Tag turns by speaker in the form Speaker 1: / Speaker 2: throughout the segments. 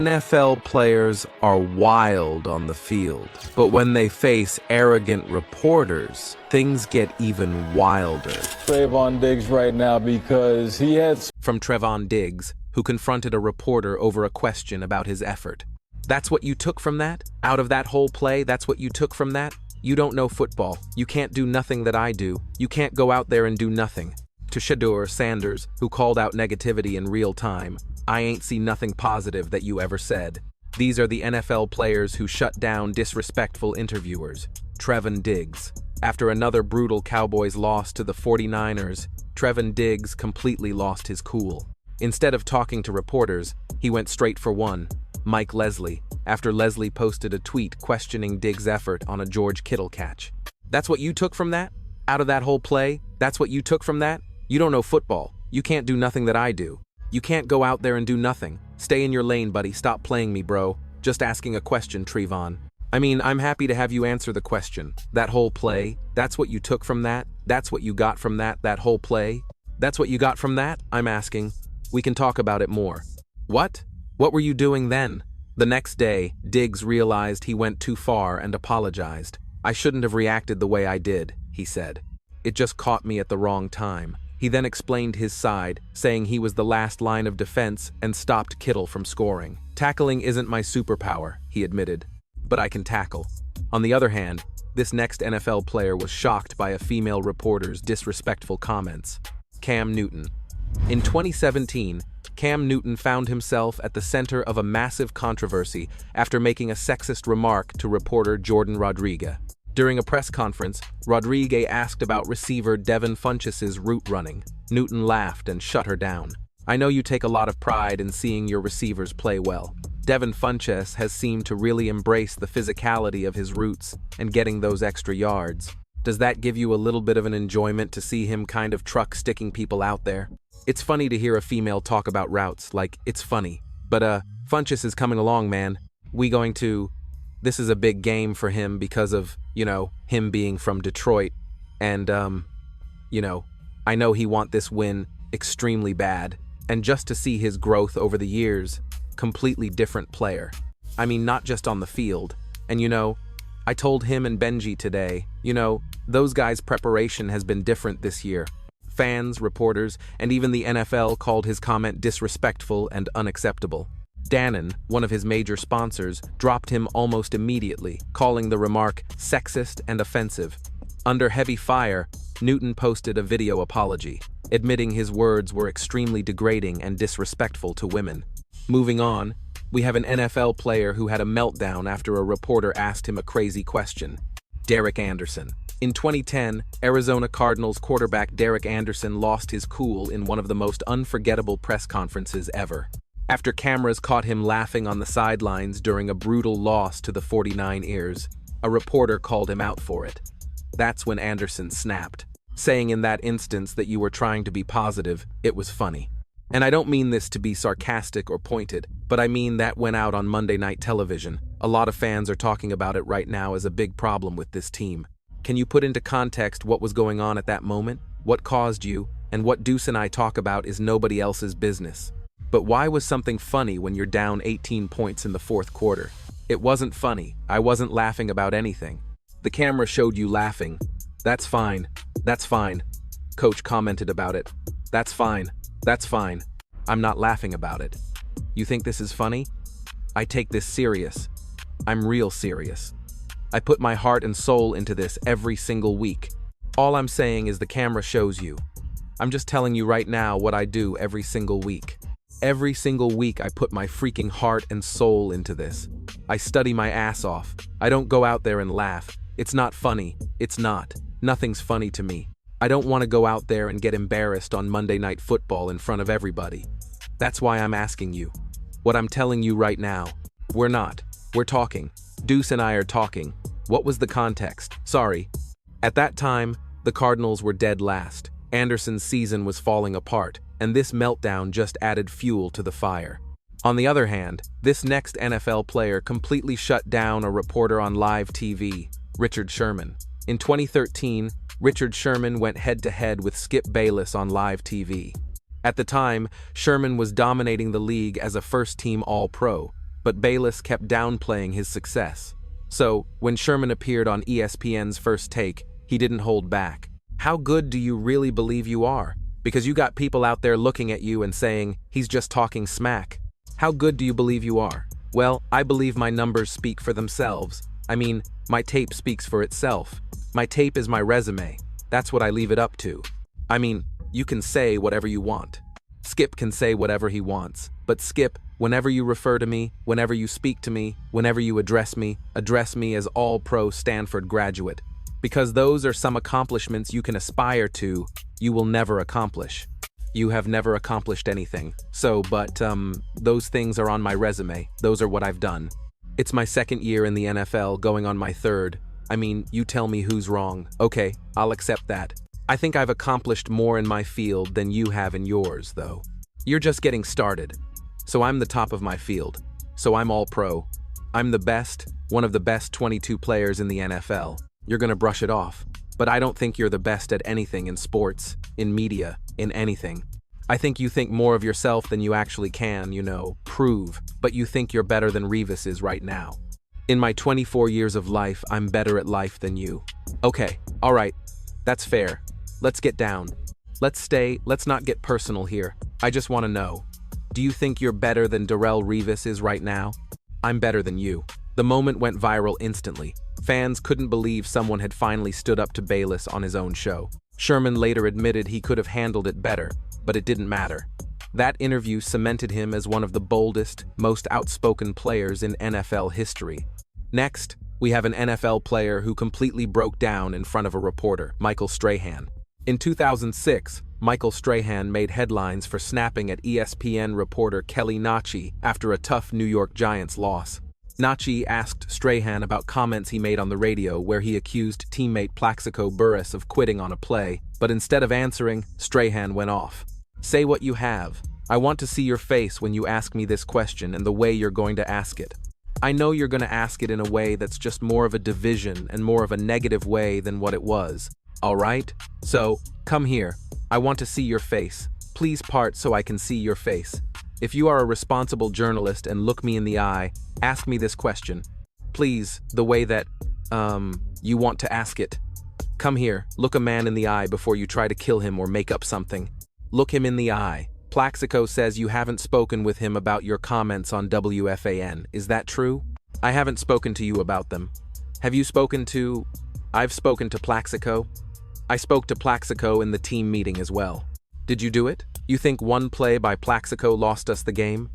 Speaker 1: NFL players are wild on the field, but when they face arrogant reporters, things get even wilder.
Speaker 2: Trevon Diggs right now because he had...
Speaker 1: From Trevon Diggs, who confronted a reporter over a question about his effort. That's what you took from that? Out of that whole play, that's what you took from that? You don't know football. You can't do nothing that I do. You can't go out there and do nothing. To Shedeur Sanders, who called out negativity in real time, I ain't seen nothing positive that you ever said. These are the NFL players who shut down disrespectful interviewers. Trevon Diggs. After another brutal Cowboys loss to the 49ers, Trevon Diggs completely lost his cool. Instead of talking to reporters, he went straight for one, Mike Leslie, after Leslie posted a tweet questioning Diggs' effort on a George Kittle catch. That's what you took from that? Out of that whole play? That's what you took from that? You don't know football. You can't do nothing that I do. You can't go out there and do nothing. Stay in your lane, buddy. Stop playing me, bro. Just asking a question, Trevon. I mean, I'm happy to have you answer the question. That whole play, that's what you took from that? That's what you got from that whole play? That's what you got from that? I'm asking. We can talk about it more. What? What were you doing then? The next day, Diggs realized he went too far and apologized. I shouldn't have reacted the way I did, he said. It just caught me at the wrong time. He then explained his side, saying he was the last line of defense and stopped Kittle from scoring. Tackling isn't my superpower, he admitted, but I can tackle. On the other hand, this next NFL player was shocked by a female reporter's disrespectful comments. Cam Newton. In 2017, Cam Newton found himself at the center of a massive controversy after making a sexist remark to reporter Jordan Rodriguez. During a press conference, Rodriguez asked about receiver Devin Funchess's route running. Newton laughed and shut her down. I know you take a lot of pride in seeing your receivers play well. Devin Funchess has seemed to really embrace the physicality of his routes and getting those extra yards. Does that give you a little bit of an enjoyment to see him kind of truck sticking people out there? It's funny to hear a female talk about routes, like, it's funny. But, Funchess is coming along, man. This is a big game for him because of, him being from Detroit. And, I know he want this win extremely bad. And just to see his growth over the years, completely different player. I mean, not just on the field. And, I told him and Benji today, those guys' preparation has been different this year. Fans, reporters, and even the NFL called his comment disrespectful and unacceptable. Dannon, one of his major sponsors, dropped him almost immediately, calling the remark sexist and offensive. Under heavy fire, Newton posted a video apology, admitting his words were extremely degrading and disrespectful to women. Moving on, we have an NFL player who had a meltdown after a reporter asked him a crazy question. Derek Anderson. In 2010, Arizona Cardinals quarterback Derek Anderson lost his cool in one of the most unforgettable press conferences ever. After cameras caught him laughing on the sidelines during a brutal loss to the 49ers, a reporter called him out for it. That's when Anderson snapped, saying in that instance that you were trying to be positive, it was funny. And I don't mean this to be sarcastic or pointed, but I mean that went out on Monday Night Television. A lot of fans are talking about it right now as a big problem with this team. Can you put into context what was going on at that moment? What caused you? And what Deuce and I talk about is nobody else's business. But why was something funny when you're down 18 points in the fourth quarter? It wasn't funny. I wasn't laughing about anything. The camera showed you laughing. That's fine. That's fine. Coach commented about it. That's fine. That's fine. I'm not laughing about it. You think this is funny? I take this serious. I'm real serious. I put my heart and soul into this every single week. All I'm saying is the camera shows you. I'm just telling you right now what I do every single week. Every single week I put my freaking heart and soul into this. I study my ass off. I don't go out there and laugh. It's not funny. It's not. Nothing's funny to me. I don't want to go out there and get embarrassed on Monday Night Football in front of everybody. That's why I'm asking you. What I'm telling you right now. We're not. We're talking. Deuce and I are talking. What was the context? Sorry. At that time, the Cardinals were dead last. Anderson's season was falling apart, and this meltdown just added fuel to the fire. On the other hand, this next NFL player completely shut down a reporter on live TV, Richard Sherman. In 2013, Richard Sherman went head-to-head with Skip Bayless on live TV. At the time, Sherman was dominating the league as a first-team All-Pro, but Bayless kept downplaying his success. So, when Sherman appeared on ESPN's First Take, he didn't hold back. How good do you really believe you are? Because you got people out there looking at you and saying, he's just talking smack. How good do you believe you are? Well, I believe my numbers speak for themselves. I mean, my tape speaks for itself. My tape is my resume. That's what I leave it up to. I mean, you can say whatever you want. Skip can say whatever he wants. But Skip, whenever you refer to me, whenever you speak to me, whenever you address me as all-pro Stanford graduate. Because those are some accomplishments you can aspire to, you will never accomplish. You have never accomplished anything. But those things are on my resume. Those are what I've done. It's my second year in the NFL, going on my third. I mean, you tell me who's wrong. Okay, I'll accept that. I think I've accomplished more in my field than you have in yours, though. You're just getting started. So I'm the top of my field. So I'm all pro. I'm the best, one of the best 22 players in the NFL. You're gonna brush it off. But I don't think you're the best at anything in sports, in media, in anything. I think you think more of yourself than you actually can, prove, but you think you're better than Revis is right now. In my 24 years of life, I'm better at life than you. Okay, all right, that's fair. Let's get down. Let's not get personal here. I just want to know. Do you think you're better than Darrelle Revis is right now? I'm better than you. The moment went viral instantly. Fans couldn't believe someone had finally stood up to Bayless on his own show. Sherman later admitted he could have handled it better, but it didn't matter. That interview cemented him as one of the boldest, most outspoken players in NFL history. Next, we have an NFL player who completely broke down in front of a reporter, Michael Strahan. In 2006, Michael Strahan made headlines for snapping at ESPN reporter Kelly Nachi after a tough New York Giants loss. Nachi asked Strahan about comments he made on the radio where he accused teammate Plaxico Burress of quitting on a play, but instead of answering, Strahan went off. Say what you have. I want to see your face when you ask me this question and the way you're going to ask it. I know you're going to ask it in a way that's just more of a division and more of a negative way than what it was. All right? So, come here. I want to see your face. Please part so I can see your face. If you are a responsible journalist and look me in the eye, ask me this question. Please, the way that, you want to ask it. Come here, look a man in the eye before you try to kill him or make up something. Look him in the eye. Plaxico says you haven't spoken with him about your comments on WFAN. Is that true? I haven't spoken to you about them. Have you spoken to... I've spoken to Plaxico. I spoke to Plaxico in the team meeting as well. Did you do it? You think one play by Plaxico lost us the game?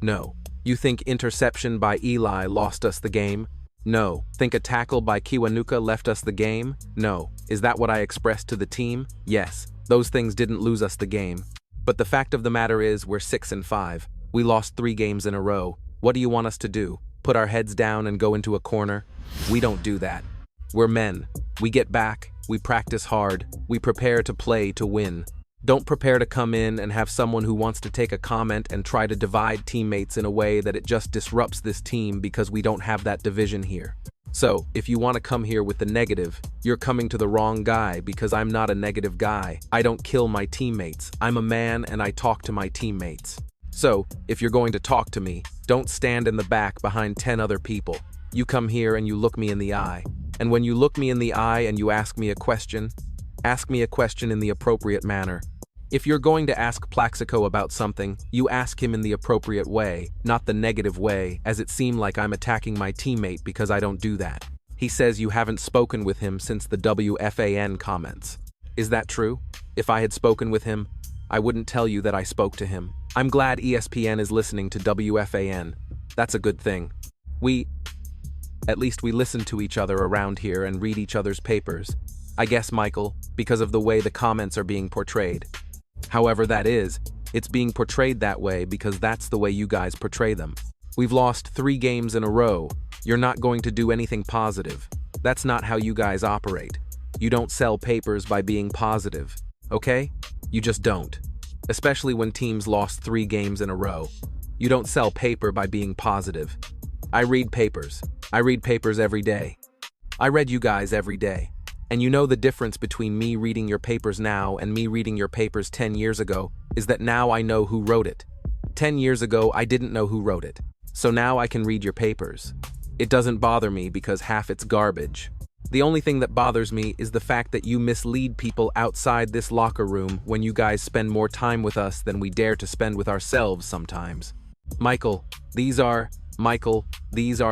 Speaker 1: No. You think interception by Eli lost us the game? No. Think a tackle by Kiwanuka left us the game? No. Is that what I expressed to the team? Yes. Those things didn't lose us the game. But the fact of the matter is we're 6-5. We lost 3 games in a row. What do you want us to do? Put our heads down and go into a corner? We don't do that. We're men. We get back. We practice hard. We prepare to play to win. Don't prepare to come in and have someone who wants to take a comment and try to divide teammates in a way that it just disrupts this team because we don't have that division here. So, if you want to come here with the negative, you're coming to the wrong guy because I'm not a negative guy. I don't kill my teammates. I'm a man and I talk to my teammates. So, if you're going to talk to me, don't stand in the back behind 10 other people. You come here and you look me in the eye. And when you look me in the eye and you ask me a question in the appropriate manner. If you're going to ask Plaxico about something, you ask him in the appropriate way, not the negative way, as it seemed like I'm attacking my teammate because I don't do that. He says you haven't spoken with him since the WFAN comments. Is that true? If I had spoken with him, I wouldn't tell you that I spoke to him. I'm glad ESPN is listening to WFAN. That's a good thing. At least we listen to each other around here and read each other's papers. I guess, Michael, because of the way the comments are being portrayed. However that is, it's being portrayed that way because that's the way you guys portray them. We've lost 3 games in a row. You're not going to do anything positive. That's not how you guys operate. You don't sell papers by being positive, okay? You just don't. Especially when teams lost 3 games in a row. You don't sell paper by being positive. I read papers. I read papers every day. I read you guys every day. And you know the difference between me reading your papers now and me reading your papers 10 years ago is that now I know who wrote it. 10 years ago, I didn't know who wrote it. So now I can read your papers. It doesn't bother me because half it's garbage. The only thing that bothers me is the fact that you mislead people outside this locker room when you guys spend more time with us than we dare to spend with ourselves sometimes. Michael, these are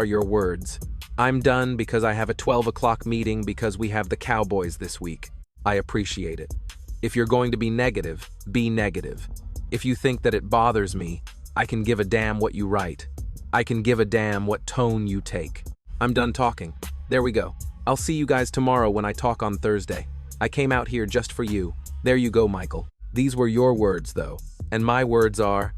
Speaker 1: your words. I'm done because I have a 12 o'clock meeting because we have the Cowboys this week. I appreciate it. If you're going to be negative, be negative. If you think that it bothers me, I can give a damn what you write. I can give a damn what tone you take. I'm done talking. There we go. I'll see you guys tomorrow when I talk on Thursday. I came out here just for you. There you go, Michael. These were your words, though. And my words are,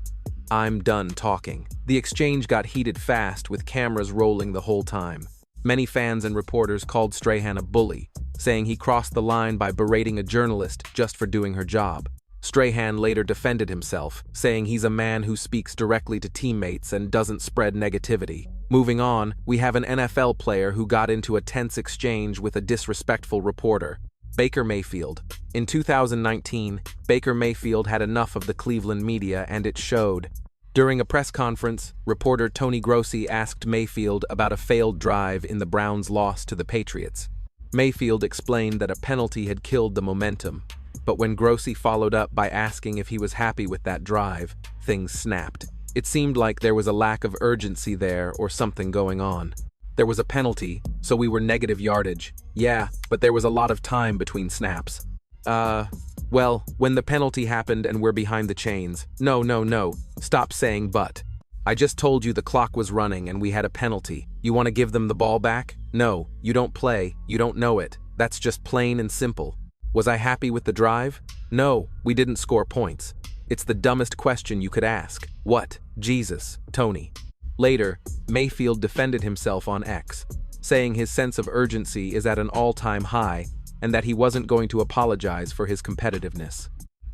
Speaker 1: I'm done talking. The exchange got heated fast with cameras rolling the whole time. Many fans and reporters called Strahan a bully, saying he crossed the line by berating a journalist just for doing her job. Strahan later defended himself, saying he's a man who speaks directly to teammates and doesn't spread negativity. Moving on, we have an NFL player who got into a tense exchange with a disrespectful reporter, Baker Mayfield. In 2019, Baker Mayfield had enough of the Cleveland media, and it showed. During a press conference, reporter Tony Grossi asked Mayfield about a failed drive in the Browns' loss to the Patriots. Mayfield explained that a penalty had killed the momentum, but when Grossi followed up by asking if he was happy with that drive, things snapped. It seemed like there was a lack of urgency there or something going on. There was a penalty, so we were negative yardage. Yeah, but there was a lot of time between snaps. Well, when the penalty happened and we're behind the chains. No. Stop saying but. I just told you the clock was running and we had a penalty. You want to give them the ball back? No, you don't play, you don't know it. That's just plain and simple. Was I happy with the drive? No, we didn't score points. It's the dumbest question you could ask. What? Jesus, Tony. Later, Mayfield defended himself on X, saying his sense of urgency is at an all-time high and that he wasn't going to apologize for his competitiveness.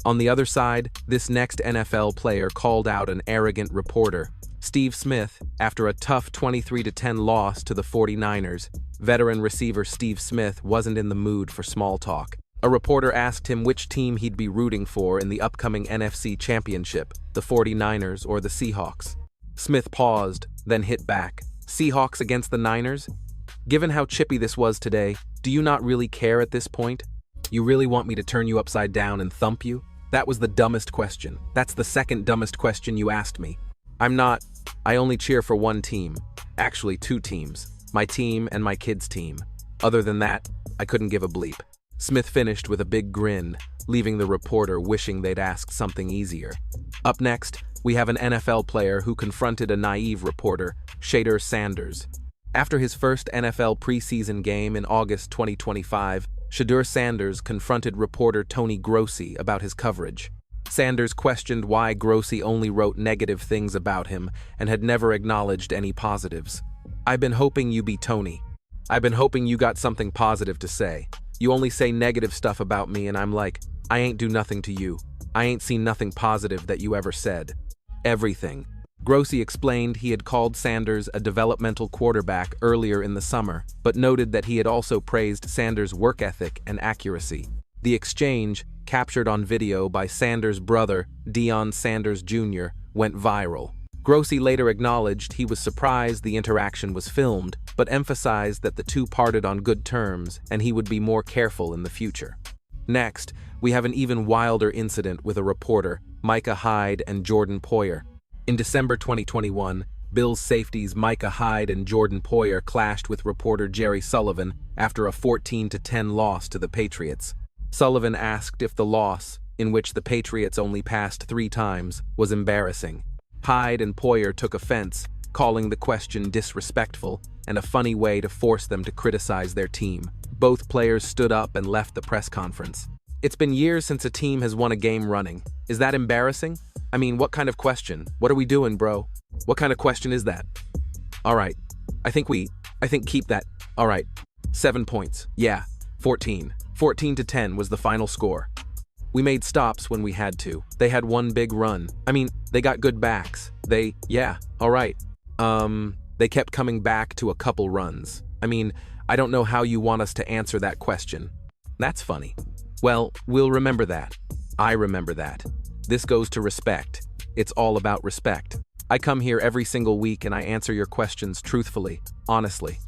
Speaker 1: On the other side, this next NFL player called out an arrogant reporter, Steve Smith, after a tough 23-10 loss to the 49ers. Veteran receiver Steve Smith wasn't in the mood for small talk. A reporter asked him which team he'd be rooting for in the upcoming NFC Championship, the 49ers or the Seahawks. Smith paused, then hit back. Seahawks against the Niners? Given how chippy this was today, do you not really care at this point? You really want me to turn you upside down and thump you? That was the dumbest question. That's the second dumbest question you asked me. I only cheer for one team. Actually, two teams. My team and my kids' team. Other than that, I couldn't give a bleep. Smith finished with a big grin, leaving the reporter wishing they'd asked something easier. Up next, we have an NFL player who confronted a naive reporter, Shedeur Sanders. After his first NFL preseason game in August 2025, Shedeur Sanders confronted reporter Tony Grossi about his coverage. Sanders questioned why Grossi only wrote negative things about him and had never acknowledged any positives. I've been hoping you be Tony. I've been hoping you got something positive to say. You only say negative stuff about me and I'm like, I ain't do nothing to you. I ain't seen nothing positive that you ever said. Everything. Grossi explained he had called Sanders a developmental quarterback earlier in the summer, but noted that he had also praised Sanders' work ethic and accuracy. The exchange, captured on video by Sanders' brother, Deion Sanders Jr., went viral. Grossi later acknowledged he was surprised the interaction was filmed, but emphasized that the two parted on good terms and he would be more careful in the future. Next, we have an even wilder incident with a reporter, Micah Hyde and Jordan Poyer. In December 2021, Bills safeties Micah Hyde and Jordan Poyer clashed with reporter Jerry Sullivan after a 14-10 loss to the Patriots. Sullivan asked if the loss, in which the Patriots only passed 3 times, was embarrassing. Hyde and Poyer took offense, calling the question disrespectful and a funny way to force them to criticize their team. Both players stood up and left the press conference. It's been years since a team has won a game running. Is that embarrassing? I mean, what kind of question? What are we doing, bro? What kind of question is that? All right. I think keep that. All right. 7 points. Yeah. 14. 14-10 was the final score. We made stops when we had to. They had one big run. I mean, they got good backs. All right. They kept coming back to a couple runs. I mean, I don't know how you want us to answer that question. That's funny. Well, we'll remember that. I remember that. This goes to respect. It's all about respect. I come here every single week and I answer your questions truthfully, honestly.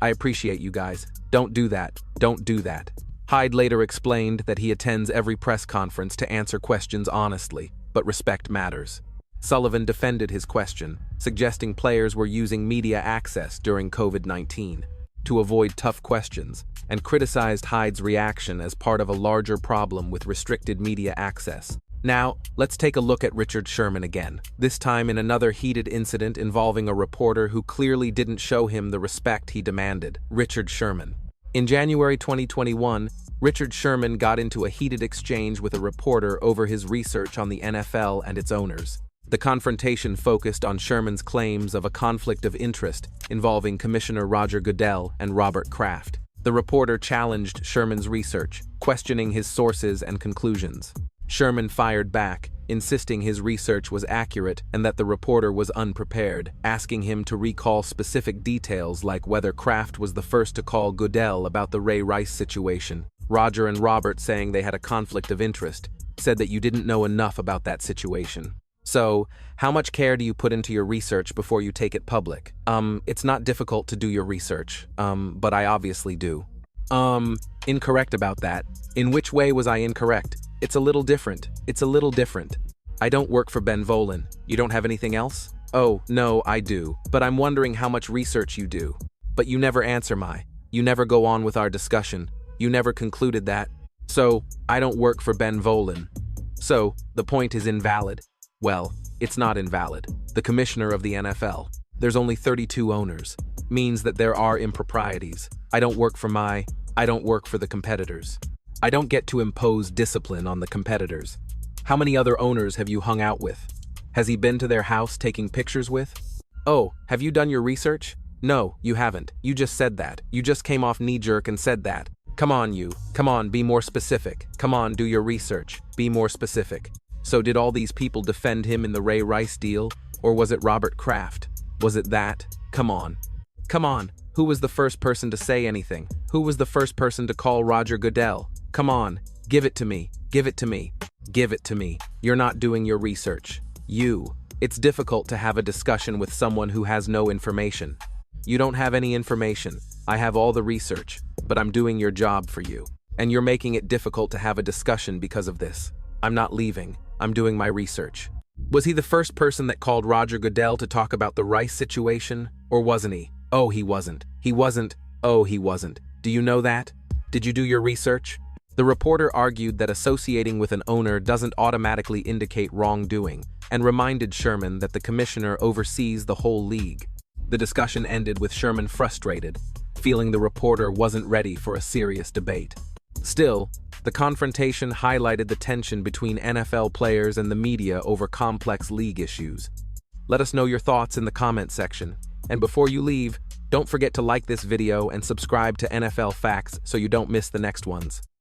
Speaker 1: I appreciate you guys. Don't do that. Don't do that. Hyde later explained that he attends every press conference to answer questions honestly, but respect matters. Sullivan defended his question, suggesting players were using media access during COVID-19 to avoid tough questions, and criticized Hyde's reaction as part of a larger problem with restricted media access. Now, let's take a look at Richard Sherman again, this time in another heated incident involving a reporter who clearly didn't show him the respect he demanded. Richard Sherman. In January 2021, Richard Sherman got into a heated exchange with a reporter over his research on the NFL and its owners. The confrontation focused on Sherman's claims of a conflict of interest involving Commissioner Roger Goodell and Robert Kraft. The reporter challenged Sherman's research, questioning his sources and conclusions. Sherman fired back, insisting his research was accurate and that the reporter was unprepared, asking him to recall specific details like whether Kraft was the first to call Goodell about the Ray Rice situation. Roger and Robert, saying they had a conflict of interest, said that you didn't know enough about that situation. So, how much care do you put into your research before you take it public? It's not difficult to do your research, but I obviously do. Incorrect about that. In which way was I incorrect? It's a little different. It's a little different. I don't work for Ben Volin. You don't have anything else? Oh, no, I do. But I'm wondering how much research you do. But you never answer you never go on with our discussion. You never concluded that. So, I don't work for Ben Volin. So, the point is invalid. Well, it's not invalid. The commissioner of the NFL. There's only 32 owners. Means that there are improprieties. I don't work for the competitors. I don't get to impose discipline on the competitors. How many other owners have you hung out with? Has he been to their house taking pictures with? Oh, have you done your research? No, you haven't. You just said that. You just came off knee-jerk and said that. Come on, be more specific. Come on, do your research. Be more specific. So did all these people defend him in the Ray Rice deal? Or was it Robert Kraft? Was it that? Come on. Who was the first person to say anything? Who was the first person to call Roger Goodell? Come on, give it to me. Give it to me. Give it to me. You're not doing your research. It's difficult to have a discussion with someone who has no information. You don't have any information. I have all the research, but I'm doing your job for you. And you're making it difficult to have a discussion because of this. I'm not leaving. I'm doing my research. Was he the first person that called Roger Goodell to talk about the Rice situation? Or wasn't he? Oh, he wasn't. He wasn't. Oh, he wasn't. Do you know that? Did you do your research? The reporter argued that associating with an owner doesn't automatically indicate wrongdoing, and reminded Sherman that the commissioner oversees the whole league. The discussion ended with Sherman frustrated, feeling the reporter wasn't ready for a serious debate. Still, the confrontation highlighted the tension between NFL players and the media over complex league issues. Let us know your thoughts in the comment section. And before you leave, don't forget to like this video and subscribe to NFL Facts so you don't miss the next ones.